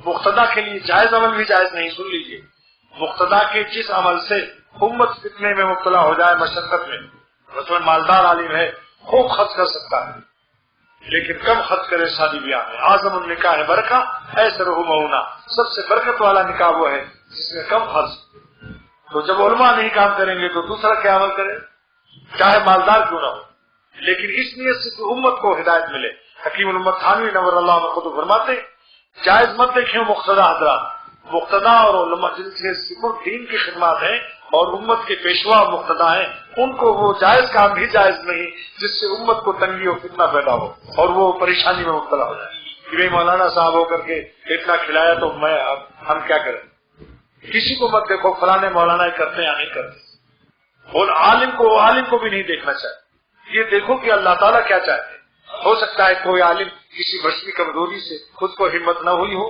مقتدا کے لیے جائز عمل بھی جائز نہیں. سن لیجیے، مقتدا کے جس عمل سے امت فتنے میں مبتلا ہو جائے، مشقت میں، مثلا مالدار عالم ہے، خوب خرچ کر سکتا ہے لیکن کم خرچ کرے شادی بیاہ میں. اعظم النکاح ہے برکہ ایسے رہو مونا، سب سے برکت والا نکاح وہ ہے جس میں کم خرچ. تو جب علماء نہیں کام کریں گے تو دوسرا کیا عمل کرے، چاہے مالدار کیوں نہ ہو، لیکن اس نیت سے کہ امت کو ہدایت ملے. حکیم الامت تھانوی نور اللہ عنہ خود فرماتے جائز مت دیکھیں مقتدا حضرات. مقتدا اور علماء جن سے صرف دین کی خدمات ہیں اور امت کے پیشوا مقتدا ہیں، ان کو وہ جائز کام بھی جائز نہیں جس سے امت کو تنگی اور فتنہ پیدا ہو اور وہ پریشانی میں مبتلا ہو جائے کہ بھائی مولانا صاحب ہو کر کے اتنا کھلایا تو ہم کیا کریں. کسی کو مت دیکھو فلانے مولانا کرتے ہیں یا نہیں کرتے، اور عالم کو بھی نہیں دیکھنا چاہیے. یہ دیکھو کہ اللہ تعالیٰ کیا چاہتے ہیں. ہو سکتا ہے کوئی عالم کسی بشری کمزوری سے خود کو ہمت نہ ہوئی ہو،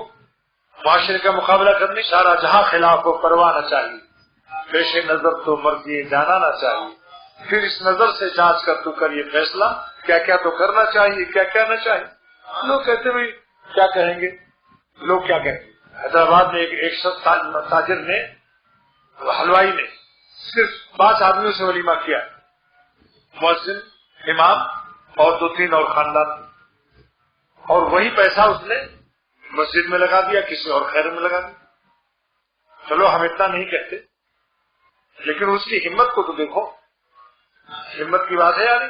معاشرے کا مقابلہ کرنے سارا جہاں خلاف ہو، پرواہ نہ چاہیے. پیش نظر تو مرضی جانا نہ چاہیے. پھر اس نظر سے جانچ کر تو کر یہ فیصلہ کیا کیا تو کرنا چاہیے، کیا کیا نہ چاہیے. لوگ کہتے بھائی کیا کہیں گے، لوگ کیا کہیں گے. حیدرآباد میں ایک شخص تاجر نے، حلوائی نے صرف 5 آدمیوں سے ولیمہ کیا، مؤذن، امام اور 2-3 اور خاندان، اور وہی پیسہ اس نے مسجد میں لگا دیا، کسی اور خیر میں لگا دیا. چلو ہم اتنا نہیں کہتے لیکن اس کی ہمت کو تو دیکھو، ہمت کی بات ہے یار.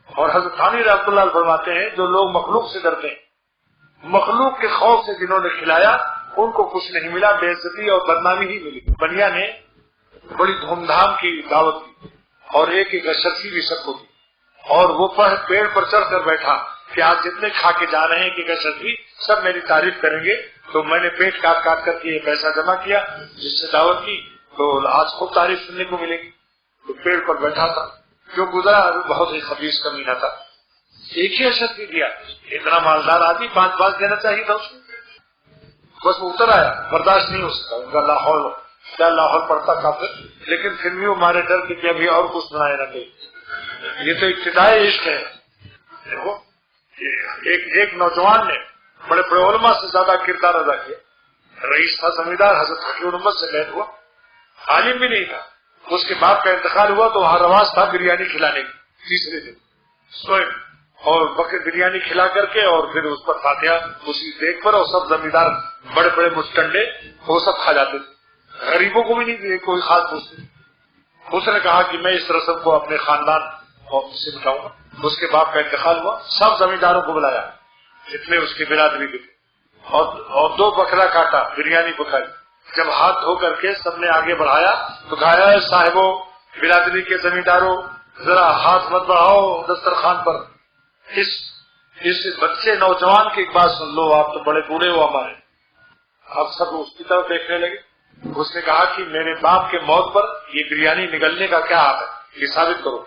اور حضرت تھانوی رحمۃ اللہ علیہ فرماتے ہیں جو لوگ مخلوق سے ڈرتے ہیں، مخلوق کے خوف سے جنہوں نے کھلایا ان کو کچھ نہیں ملا، بے عزتی اور بدنامی ہی ملی. بنیا نے بڑی دھوم دھام کی دعوت کی اور ایک اشرفی بھی سب کو دی، اور وہ پیڑ پر چڑھ کر بیٹھا کہ آج جتنے کھا کے جا رہے ہیں کہ اشرفی سب میری تعریف کریں گے. تو میں نے پیٹ کاٹ کاٹ کر کے یہ پیسہ جمع کیا جس سے دعوت کی، تو آج خوب تعریف سننے کو ملے گی. تو پیڑ پر بیٹھا تھا، جو گزرا بہت ہی خبیث کمینہ تھا، ایک ہی اشرفی دیا. اتنا مالدار آدمی 5 دینا چاہیے تھا اس کو. بس وہ اتر آیا، برداشت نہیں ہو سکا. ان کا لاہور کیا لاہور پڑتا کافر، لیکن پھر بھی وہ مارے ڈر کے ابھی اور کچھ سنائے نہ کہ یہ تو ابتدائی عشق ہے. دیکھو ایک نوجوان نے بڑے بڑے علماء سے زیادہ کردار ادا کیا. رئیس تھا زمیندار، حضرت حکیم الامت سے بیعت ہوا، عالم بھی نہیں تھا. اس کے باپ کا انتقال ہوا تو وہاں رواج تھا بریانی کھلانے کی. تیسرے دن سوئے اور بکر بریانی کھلا کر کے اور پھر اس پر فاتحہ اسی دیکھ پر، اور سب زمیندار بڑے بڑے مچٹنڈے وہ سب کھا جاتے تھے. غریبوں کو بھی نہیں کوئی خاص پوچھتے. اس نے کہا کہ میں اس رسم کو اپنے خاندان سے بٹھاؤں گا. اس کے باپ کا انتقال ہوا، سب زمینداروں کو بلایا جتنے اس کی برادری کے تھے، اور 2 بکرا کاٹا، بریانی پکائی. جب ہاتھ دھو کر کے سب نے آگے بڑھایا تو کہا صاحبوں، برادری کے زمینداروں، ذرا ہاتھ مت بڑھاؤ دسترخوان پر. اس بچے نوجوان کی ایک بات سن لو، آپ تو بڑے بوڑھے ہو ہمارے. آپ سب اس کی طرف دیکھنے لگے. اس نے کہا کہ میرے باپ کے موت پر یہ بریانی نگلنے کا کیا حق ہے، یہ ثابت کرو.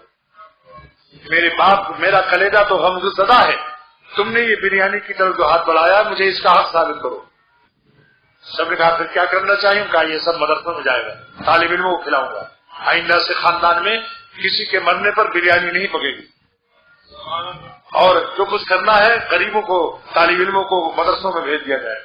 میرے باپ، میرا کلیجہ تو غم زدہ ہے، تم نے یہ بریانی کی طرف جو ہاتھ بڑھایا مجھے اس کا حق ثابت کرو. سب نے کہا پھر کیا کرنا چاہیے؟ کہا یہ سب مدرسوں میں جائے گا، طالب علموں کو کھلاؤں گا. آئندہ سے خاندان میں کسی کے مرنے پر بریانی نہیں پکے گی، اور جو کچھ کرنا ہے غریبوں کو، طالب علموں کو مدرسوں میں بھیج دیا جائے.